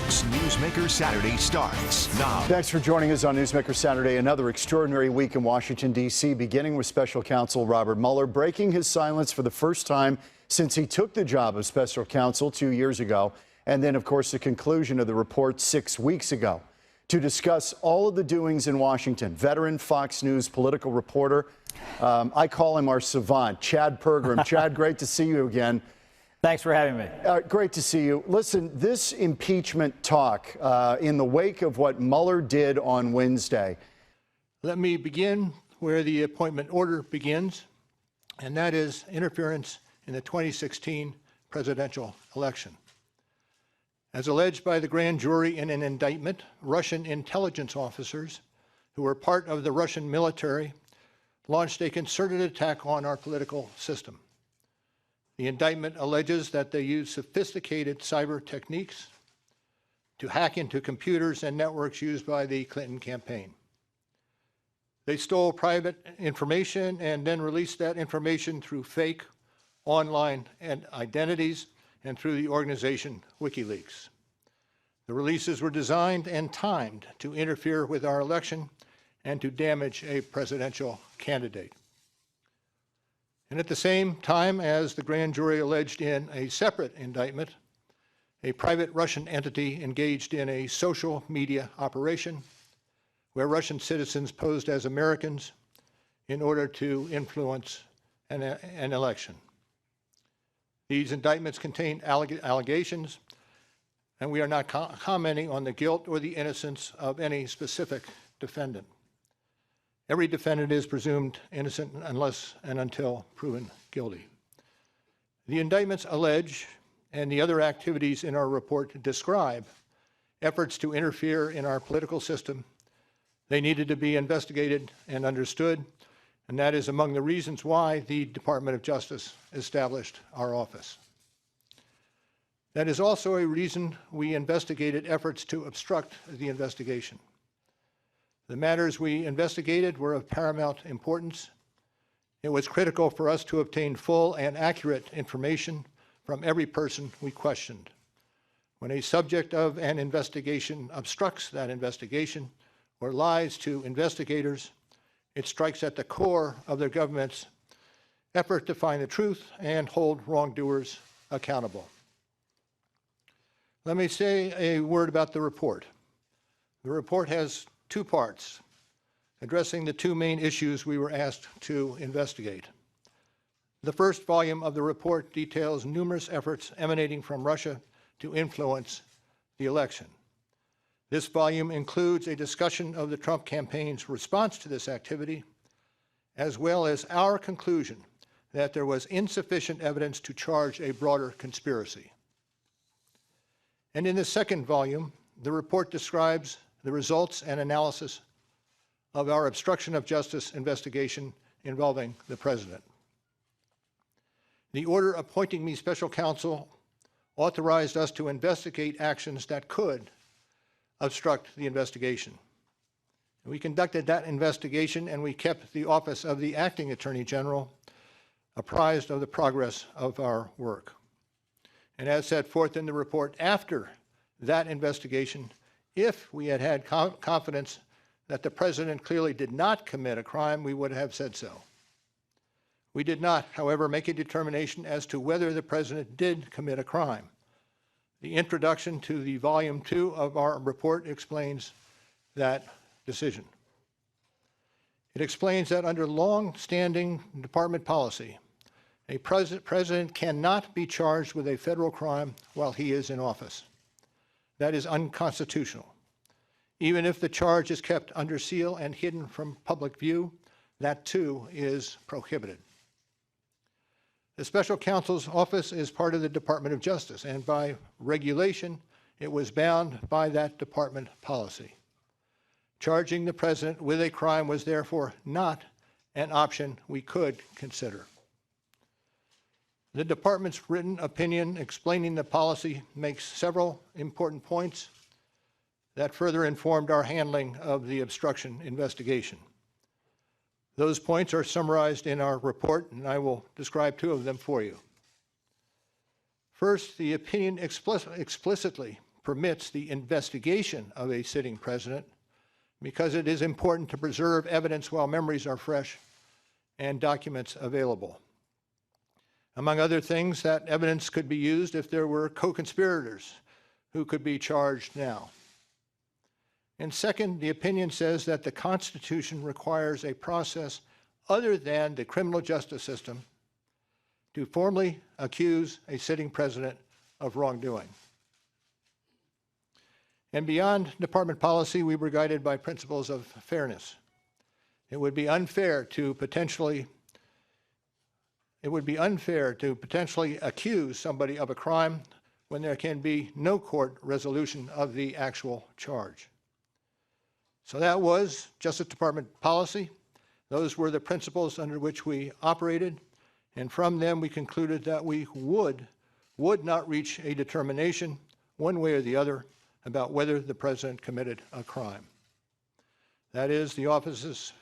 Fox Newsmaker Saturday starts now. Thanks for joining us on Newsmaker Saturday. Another extraordinary week in Washington, D.C., beginning with special counsel Robert Mueller breaking his silence for the first time since he took the job of special counsel 2 years ago. And then, of course, the conclusion of the report 6 weeks ago. To discuss all of the doings in Washington, veteran Fox News political reporter, I call him our savant, Chad Pergram. Chad, great to see you again. Thanks for having me. Great to see you. Listen, this impeachment talk in the wake of what Mueller did on Wednesday. Let me begin where the appointment order begins, and that is interference in the 2016 presidential election. As alleged by the grand jury in an indictment, Russian intelligence officers who were part of the Russian military launched a concerted attack on our political system. The indictment alleges that they used sophisticated cyber techniques to hack into computers and networks used by the Clinton campaign. They stole private information and then released that information through fake online identities and through the organization WikiLeaks. The releases were designed and timed to interfere with our election and to damage a presidential candidate. And at the same time, as the grand jury alleged in a separate indictment, a private Russian entity engaged in a social media operation where Russian citizens posed as Americans in order to influence an election. These indictments contain allegations, and we are not commenting on the guilt or the innocence of any specific defendant. Every defendant is presumed innocent unless and until proven guilty. The indictments allege, and the other activities in our report describe, efforts to interfere in our political system. They needed to be investigated and understood, and that is among the reasons why the Department of Justice established our office. That is also a reason we investigated efforts to obstruct the investigation. The matters we investigated were of paramount importance. It was critical for us to obtain full and accurate information from every person we questioned. When a subject of an investigation obstructs that investigation or lies to investigators, it strikes at the core of their government's effort to find the truth and hold wrongdoers accountable. Let me say a word about the report. The report has two parts, addressing the two main issues we were asked to investigate. The first volume of the report details numerous efforts emanating from Russia to influence the election. This volume includes a discussion of the Trump campaign's response to this activity, as well as our conclusion that there was insufficient evidence to charge a broader conspiracy. And in the second volume, the report describes the results and analysis of our obstruction of justice investigation involving the president. The order appointing me special counsel authorized us to investigate actions that could obstruct the investigation. We conducted that investigation, and we kept the office of the acting attorney general apprised of the progress of our work. And as set forth in the report, after that investigation, if we had had confidence that the president clearly did not commit a crime, we would have said so. We did not, however, make a determination as to whether the president did commit a crime. The introduction to the volume 2 of our report explains that decision. It explains that under long-standing department policy, a president cannot be charged with a federal crime while he is in office. That is unconstitutional. Even if the charge is kept under seal and hidden from public view, that too is prohibited. The special counsel's office is part of the Department of Justice, and by regulation, it was bound by that department policy. Charging the president with a crime was therefore not an option we could consider. The department's written opinion explaining the policy makes several important points that further informed our handling of the obstruction investigation. Those points are summarized in our report, and I will describe two of them for you. First, the opinion explicitly permits the investigation of a sitting president because it is important to preserve evidence while memories are fresh and documents available. Among other things, that evidence could be used if there were co-conspirators who could be charged now. And second, the opinion says that the Constitution requires a process other than the criminal justice system to formally accuse a sitting president of wrongdoing. And beyond department policy, we were guided by principles of fairness. It would be unfair to potentially accuse somebody of a crime when there can be no court resolution of the actual charge. So that was Justice Department policy. Those were the principles under which we operated, and from them we concluded that we would not reach a determination one way or the other about whether the president committed a crime. That is the office's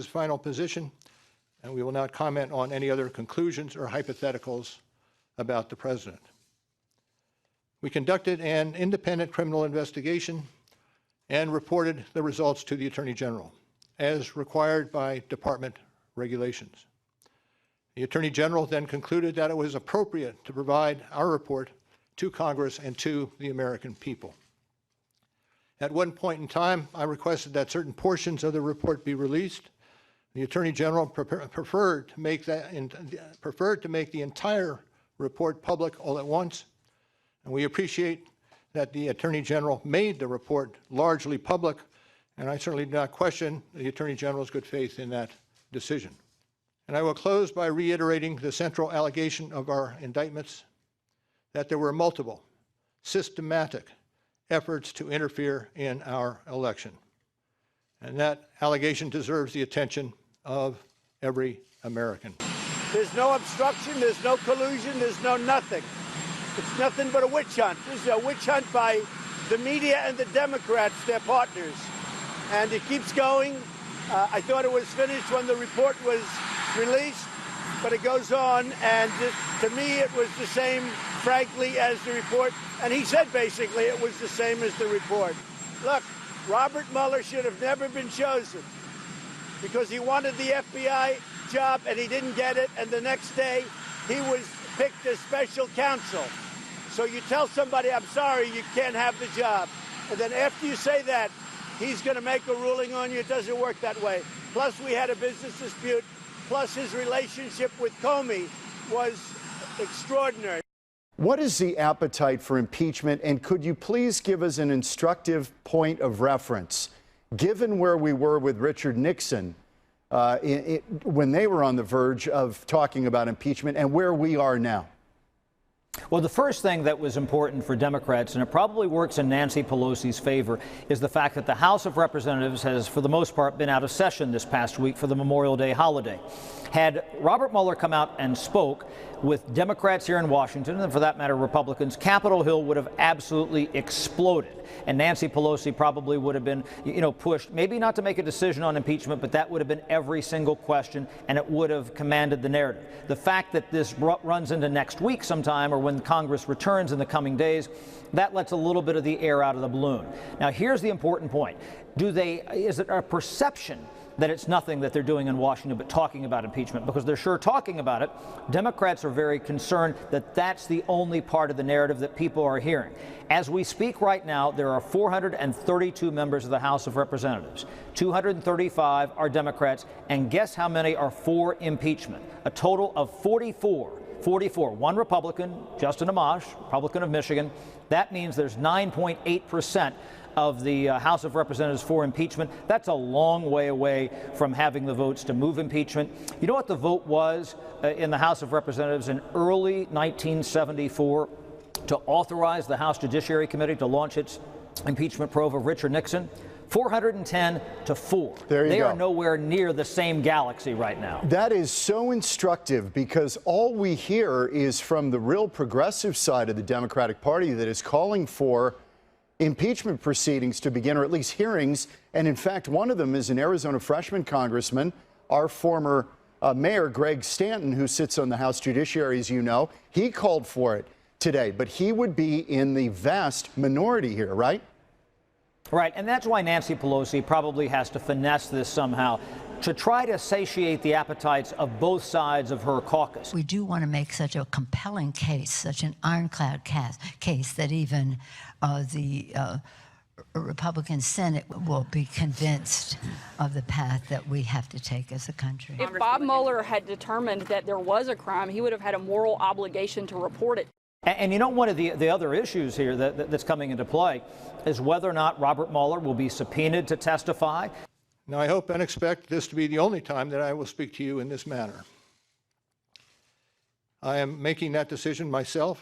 final position, and we will not comment on any other conclusions or hypotheticals about the president. We conducted an independent criminal investigation and reported the results to the Attorney General, as required by department regulations. The Attorney General then concluded that it was appropriate to provide our report to Congress and to the American people. At one point in time, I requested that certain portions of the report be released. The Attorney General preferred to make the entire report public all at once, and we appreciate that the Attorney General made the report largely public, and I certainly do not question the Attorney General's good faith in that decision. And I will close by reiterating the central allegation of our indictments, that there were multiple, systematic efforts to interfere in our election. And that allegation deserves the attention of every American. There's no obstruction, there's no collusion, there's no nothing. It's nothing but a witch hunt. This is a witch hunt by the media and the Democrats, their partners. And it keeps going. I thought it was finished when the report was released, but it goes on, and to me it was the same, frankly, as the report. And he said basically it was the same as the report. Look, Robert Mueller should have never been chosen because he wanted the FBI job and he didn't get it, and the next day he was picked as special counsel. So you tell somebody, I'm sorry, you can't have the job. And then after you say that, he's going to make a ruling on you. It doesn't work that way. Plus, we had a business dispute. Plus, his relationship with Comey was extraordinary. What is the appetite for impeachment, and could you please give us an instructive point of reference, given where we were with Richard Nixon when they were on the verge of talking about impeachment and where we are now? Well, the first thing that was important for Democrats, and it probably works in Nancy Pelosi's favor, is the fact that the House of Representatives has, for the most part, been out of session this past week for the Memorial Day holiday. Had Robert Mueller come out and spoke with Democrats here in Washington, and for that matter, Republicans, Capitol Hill would have absolutely exploded. And Nancy Pelosi probably would have been, pushed, maybe not to make a decision on impeachment, but that would have been every single question, and it would have commanded the narrative. The fact that this runs into next week sometime, or when Congress returns in the coming days, that lets a little bit of the air out of the balloon. Now, here's the important point. Is it a perception that it's nothing that they're doing in Washington but talking about impeachment? Because they're sure talking about it. Democrats are very concerned that that's the only part of the narrative that people are hearing. As we speak right now, there are 432 members of the House of Representatives. 235 are Democrats, and guess how many are for impeachment? A total of 44. 44. One Republican, Justin Amash, Republican of Michigan. That means there's 9.8% of the House of Representatives for impeachment. That's a long way away from having the votes to move impeachment. You know what the vote was in the House of Representatives in early 1974 to authorize the House Judiciary Committee to launch its impeachment probe of Richard Nixon? 410 to 4. They are nowhere near the same galaxy right now. That is so instructive, because all we hear is from the real progressive side of the Democratic Party that is calling for impeachment proceedings to begin, or at least hearings. And in fact, one of them is an Arizona freshman congressman, our former mayor, Greg Stanton, who sits on the House Judiciary, as you know. He called for it. today, but he would be in the vast minority here, right? Right, and that's why Nancy Pelosi probably has to finesse this somehow to try to satiate the appetites of both sides of her caucus. We do want to make such a compelling case, such an ironclad case, that even the Republican Senate will be convinced of the path that we have to take as a country. If Bob Mueller had determined that there was a crime, he would have had a moral obligation to report it. And you know, one of the other issues here that's coming into play is whether or not Robert Mueller will be subpoenaed to testify. Now, I hope and expect this to be the only time that I will speak to you in this manner. I am making that decision myself.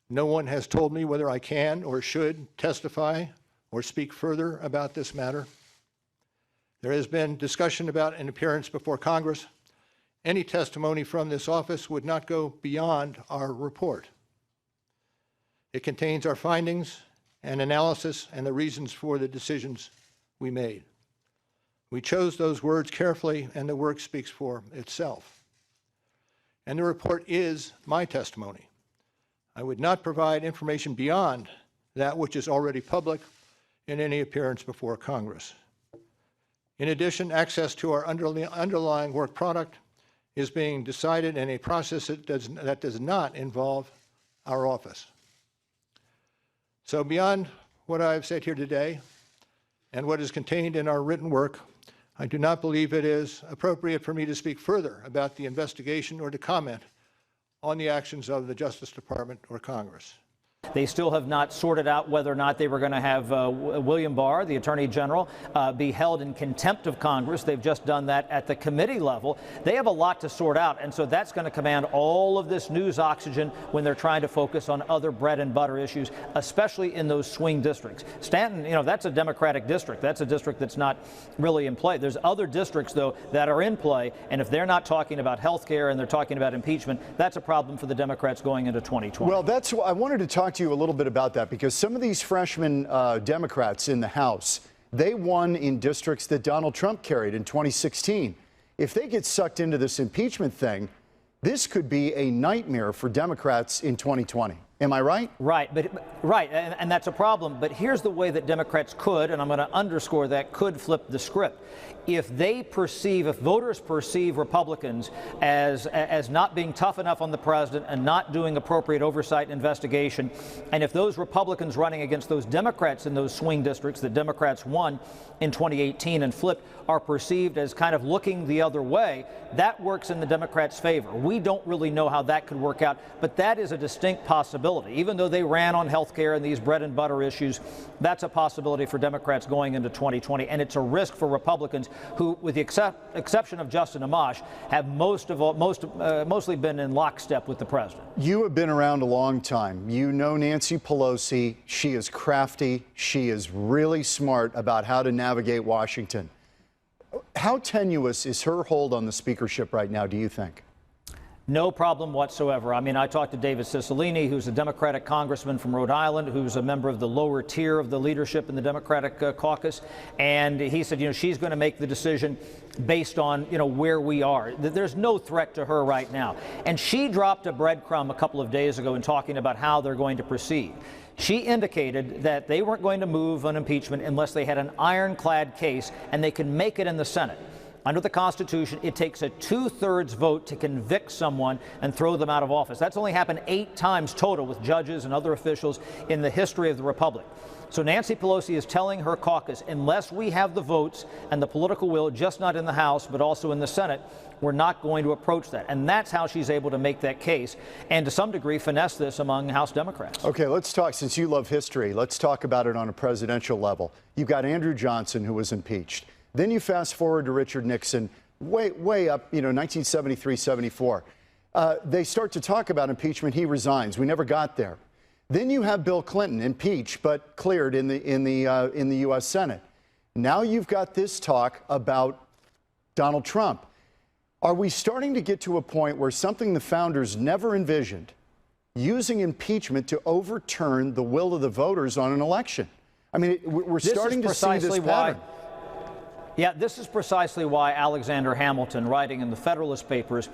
No one has told me whether I can or should testify or speak further about this matter. There has been discussion about an appearance before Congress. Any testimony from this office would not go beyond our report. It contains our findings and analysis and the reasons for the decisions we made. We chose those words carefully, and the work speaks for itself. And the report is my testimony. I would not provide information beyond that which is already public in any appearance before Congress. In addition, access to our underlying work product is being decided in a process that does not involve our office. So beyond what I've said here today and what is contained in our written work, I do not believe it is appropriate for me to speak further about the investigation or to comment on the actions of the Justice Department or Congress. They still have not sorted out whether or not they were going to have William Barr, the Attorney General, be held in contempt of Congress. They've just done that at the committee level. They have a lot to sort out, and so that's going to command all of this news oxygen when they're trying to focus on other bread and butter issues, especially in those swing districts. Stanton, you know, that's a Democratic district. That's a district that's not really in play. There's other districts, though, that are in play, and if they're not talking about health care and they're talking about impeachment, that's a problem for the Democrats going into 2020. Well, that's I wanted to talk to you a little bit about that, because some of these freshman Democrats in the House, they won in districts that Donald Trump carried in 2016. If they get sucked into this impeachment thing, this could be a nightmare for Democrats in 2020. Am I right? Right, and that's a problem. But here's the way that Democrats could, and I'm going to underscore that, could flip the script. If voters perceive Republicans as not being tough enough on the president and not doing appropriate oversight and investigation, and if those Republicans running against those Democrats in those swing districts that Democrats won in 2018 and flipped are perceived as kind of looking the other way, that works in the Democrats' favor. We don't really know how that could work out, but that is a distinct possibility. Even though they ran on health care and these bread and butter issues, that's a possibility for Democrats going into 2020, and it's a risk for Republicans who, with the exception of Justin Amash, have mostly been in lockstep with the president. You have been around a long time. You know Nancy Pelosi. She is crafty. She is really smart about how to navigate Washington. How tenuous is her hold on the speakership right now, do you think? No problem whatsoever. I mean, I talked to David Cicilline, who's a Democratic congressman from Rhode Island, who's a member of the lower tier of the leadership in the Democratic caucus. And he said, she's going to make the decision based on, where we are. There's no threat to her right now. And she dropped a breadcrumb a couple of days ago in talking about how they're going to proceed. She indicated that they weren't going to move on impeachment unless they had an ironclad case and they could make it in the Senate. Under the Constitution, it takes a 2/3 vote to convict someone and throw them out of office. That's only happened 8 times total with judges and other officials in the history of the Republic. So Nancy Pelosi is telling her caucus, unless we have the votes and the political will, just not in the House, but also in the Senate, we're not going to approach that. And that's how she's able to make that case and to some degree finesse this among House Democrats. Okay, let's talk, since you love history, let's talk about it on a presidential level. You've got Andrew Johnson, who was impeached. Then you fast forward to Richard Nixon, way up, 1973, 74. They start to talk about impeachment. He resigns. We never got there. Then you have Bill Clinton impeached but cleared in the U.S. Senate. Now you've got this talk about Donald Trump. Are we starting to get to a point where something the founders never envisioned, using impeachment to overturn the will of the voters on an election? I mean, we're starting to see this pattern. Yeah, this is precisely why Alexander Hamilton, writing in the Federalist Papers,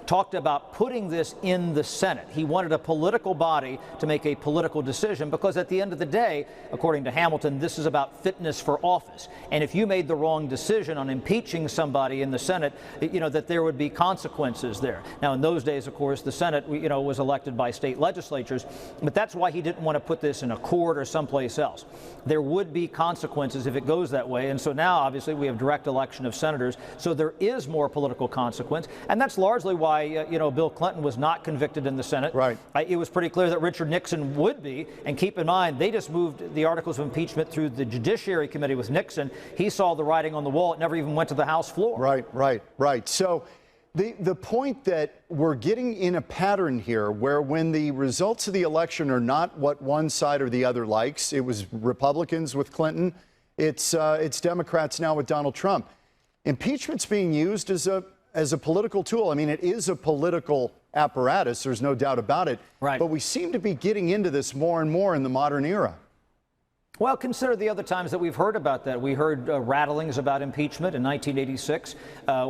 talked about putting this in the Senate. He wanted a political body to make a political decision because at the end of the day, according to Hamilton, this is about fitness for office. And if you made the wrong decision on impeaching somebody in the Senate, you know, that there would be consequences there. Now, in those days, of course, the Senate, you know, was elected by state legislatures, but that's why he didn't want to put this in a court or someplace else. There would be consequences if it goes that way. And so now, obviously, we have direct election of senators, so there is more political consequence, and that's largely why you know, Bill Clinton was not convicted in the Senate. Right. It was pretty clear that Richard Nixon would be, and keep in mind they just moved the articles of impeachment through the Judiciary Committee with Nixon. He saw the writing on the wall; it never even went to the House floor. Right. So the point that we're getting in a pattern here, where when the results of the election are not what one side or the other likes, it was Republicans with Clinton. It's Democrats now with Donald Trump. Impeachment's being used as a political tool. I mean, it is a political apparatus. There's no doubt about it. Right. But we seem to be getting into this more and more in the modern era. Well, consider the other times that we've heard about that. We heard rattlings about impeachment in 1986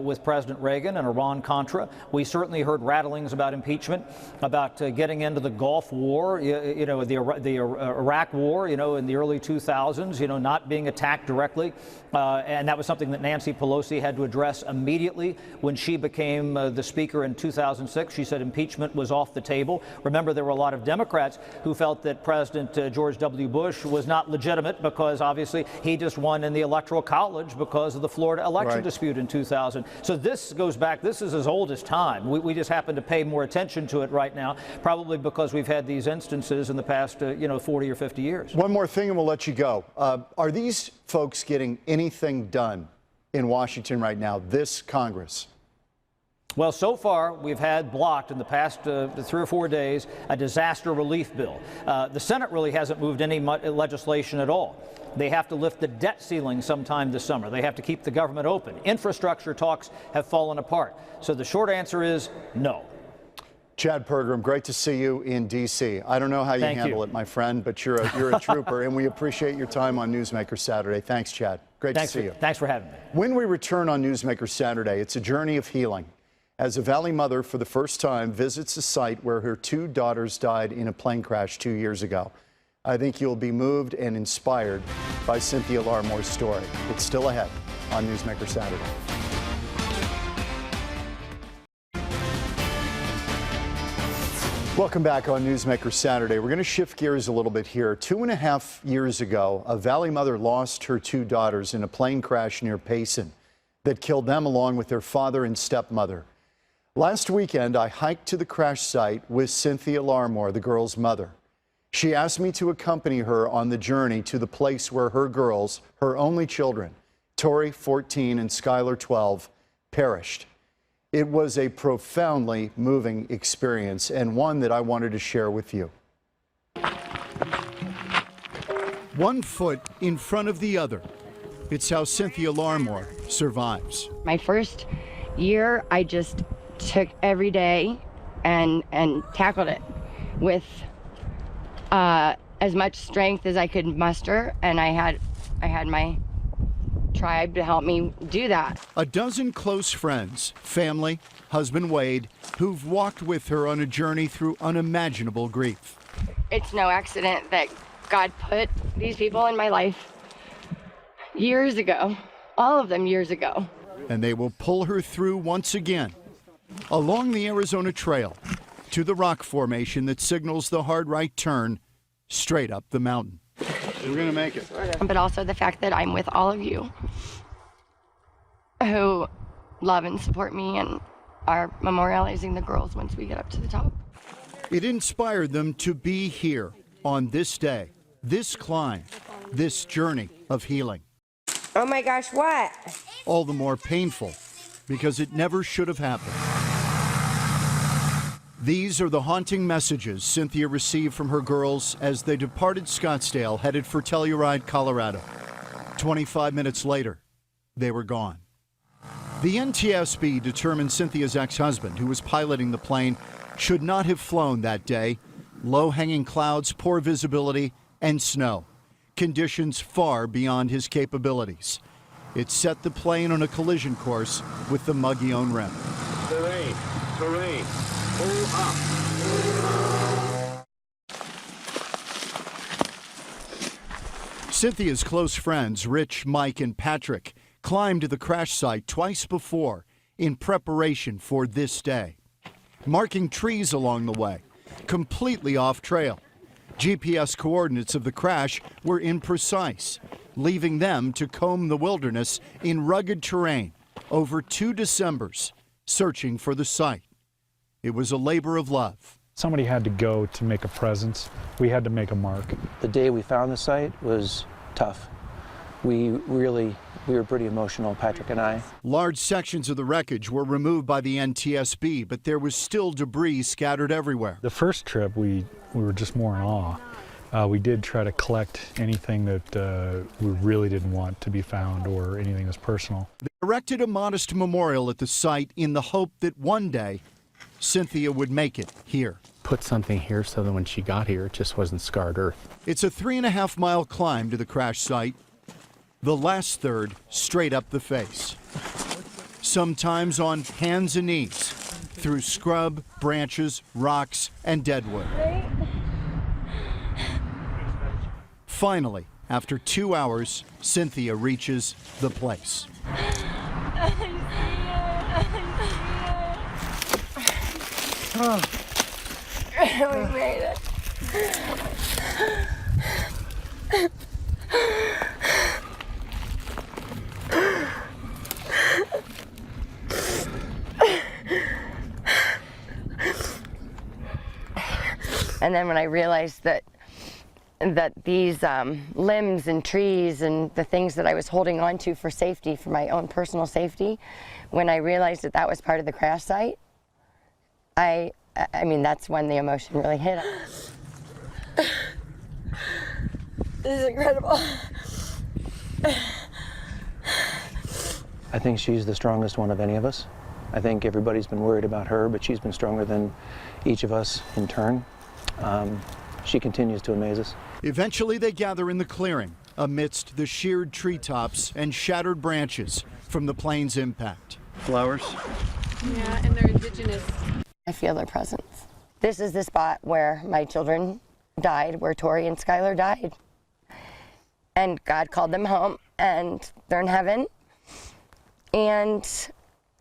with President Reagan and Iran-Contra. We certainly heard rattlings about impeachment, about getting into the Gulf War, you know, the Iraq War, you know, in the early 2000s, you know, not being attacked directly. And that was something that Nancy Pelosi had to address immediately when she became the Speaker in 2006. She said impeachment was off the table. Remember, there were a lot of Democrats who felt that President George W. Bush was not legitimate because obviously he just won in the Electoral College because of the Florida election dispute in 2000. So this goes back, this is as old as time. We just happen to pay more attention to it right now, probably because we've had these instances in the past, you know, 40 or 50 years. One more thing and we'll let you go. Are these folks getting anything done in Washington right now, this Congress? Well, so far, we've had blocked in the past 3 or 4 days a disaster relief bill. The Senate really hasn't moved any legislation at all. They have to lift the debt ceiling sometime this summer. They have to keep the government open. Infrastructure talks have fallen apart. So the short answer is no. Chad Pergram, great to see you in D.C. I don't know how you handle it, my friend, but you're a trooper, and we appreciate your time on Newsmaker Saturday. Thanks, Chad. Great to see you. Thanks for having me. When we return on Newsmaker Saturday, it's a journey of healing, as a Valley mother for the first time visits a site where her 2 daughters died in a plane crash 2 years ago. I think you'll be moved and inspired by Cynthia Larmore's story. It's still ahead on Newsmaker Saturday. Welcome back on Newsmaker Saturday. We're going to shift gears a little bit here. 2.5 years ago, a Valley mother lost her 2 daughters in a plane crash near Payson that killed them along with their father and stepmother. Last weekend, I hiked to the crash site with Cynthia Larmore, the girls' mother. She asked me to accompany her on the journey to the place where her girls, her only children, Tori, 14, and Skylar, 12, perished. It was a profoundly moving experience and one that I wanted to share with you. 1 foot in front of the other. It's how Cynthia Larmore survives. My first year, I just took every day and tackled it with as much strength as I could muster, and I had my tribe to help me do that. A dozen close friends, family, husband Wade, who've walked with her on a journey through unimaginable grief. It's no accident that God put these people in my life years ago, all of them years ago. And they will pull her through once again, along the Arizona Trail, to the rock formation that signals the hard right turn straight up the mountain. We're gonna make it. But also the fact that I'm with all of you who love and support me and are memorializing the girls once we get up to the top. It inspired them to be here on this day, this climb, this journey of healing. Oh my gosh, what? All the more painful because it never should have happened. These are the haunting messages Cynthia received from her girls as they departed Scottsdale, headed for Telluride, Colorado. 25 minutes later, they were gone. The NTSB determined Cynthia's ex-husband, who was piloting the plane, should not have flown that day. Low-hanging clouds, poor visibility, and snow. Conditions far beyond his capabilities. It set the plane on a collision course with the Muggione rim. Terrain, terrain, pull up. Cynthia's close friends, Rich, Mike, and Patrick, climbed to the crash site twice before in preparation for this day, marking trees along the way, completely off trail. GPS coordinates of the crash were imprecise, leaving them to comb the wilderness in rugged terrain over 2 Decembers, searching for the site. It was a labor of love. Somebody had to go to make a presence. We had to make a mark. The day we found the site was tough. We were pretty emotional, Patrick and I. Large sections of the wreckage were removed by the NTSB, but there was still debris scattered everywhere. The first trip, we were just more in awe. We did try to collect anything that we really didn't want to be found or anything that's personal. They erected a modest memorial at the site in the hope that one day Cynthia would make it here. Put something here so that when she got here, it just wasn't scarred earth. It's a 3.5-mile climb to the crash site. The last third straight up the face. Sometimes on hands and knees, through scrub, branches, rocks, and deadwood. Finally, after 2 hours, Cynthia reaches the place. Oh. We made it. And then when I realized that these limbs and trees and the things that I was holding on to for safety, for my own personal safety, when I realized that that was part of the crash site, I mean, that's when the emotion really hit. This is incredible. I think she's the strongest one of any of us. I think everybody's been worried about her, but she's been stronger than each of us in turn. She continues to amaze us. Eventually they gather in the clearing amidst the sheared treetops and shattered branches from the plane's impact. Flowers? Yeah, and they're indigenous. I feel their presence. This is the spot where my children died, where Tori and Skylar died. And God called them home, and they're in heaven. And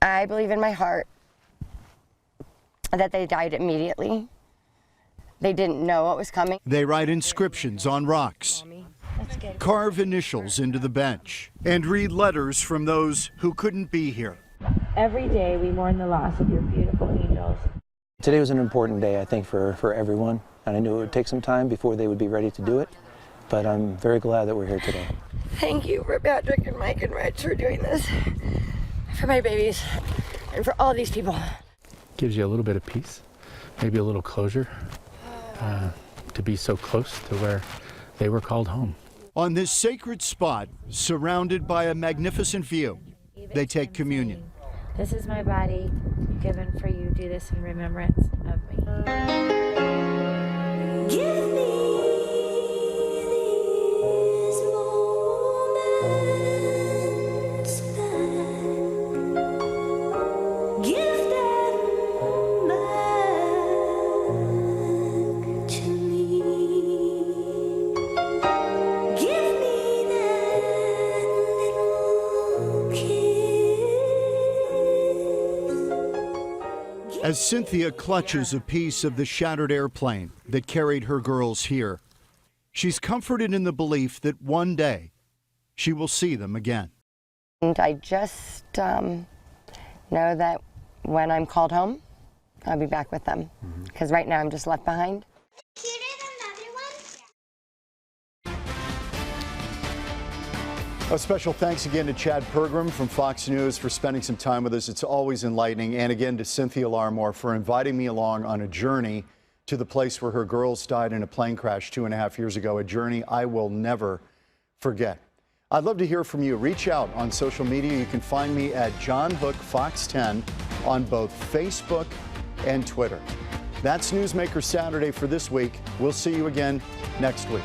I believe in my heart that they died immediately. They didn't know what was coming. They write inscriptions on rocks, carve initials into the bench, and read letters from those who couldn't be here. Every day we mourn the loss of your beautiful angels. Today was an important day, I think, for everyone, and I knew it would take some time before they would be ready to do it, but I'm very glad that we're here today. Thank you for Patrick and Mike and Rich for doing this, for my babies, and for all these people. Gives you a little bit of peace, maybe a little closure, to be so close to where they were called home. On this sacred spot, surrounded by a magnificent view, they take communion. This is my body given for you. Do this in remembrance of me. Give me these moments back. Give them back to me. Give me that little kiss. As Cynthia clutches a piece of the shattered airplane that carried her girls here, she's comforted in the belief that one day she will see them again. And I just know that when I'm called home, I'll be back with them. Because right now I'm just left behind. A special thanks again to Chad Pergram from Fox News for spending some time with us. It's always enlightening. And again to Cynthia Larmore for inviting me along on a journey to the place where her girls died in a plane crash 2.5 years ago, a journey I will never forget. I'd love to hear from you. Reach out on social media. You can find me at John Hook Fox 10 on both Facebook and Twitter. That's Newsmaker Saturday for this week. We'll see you again next week.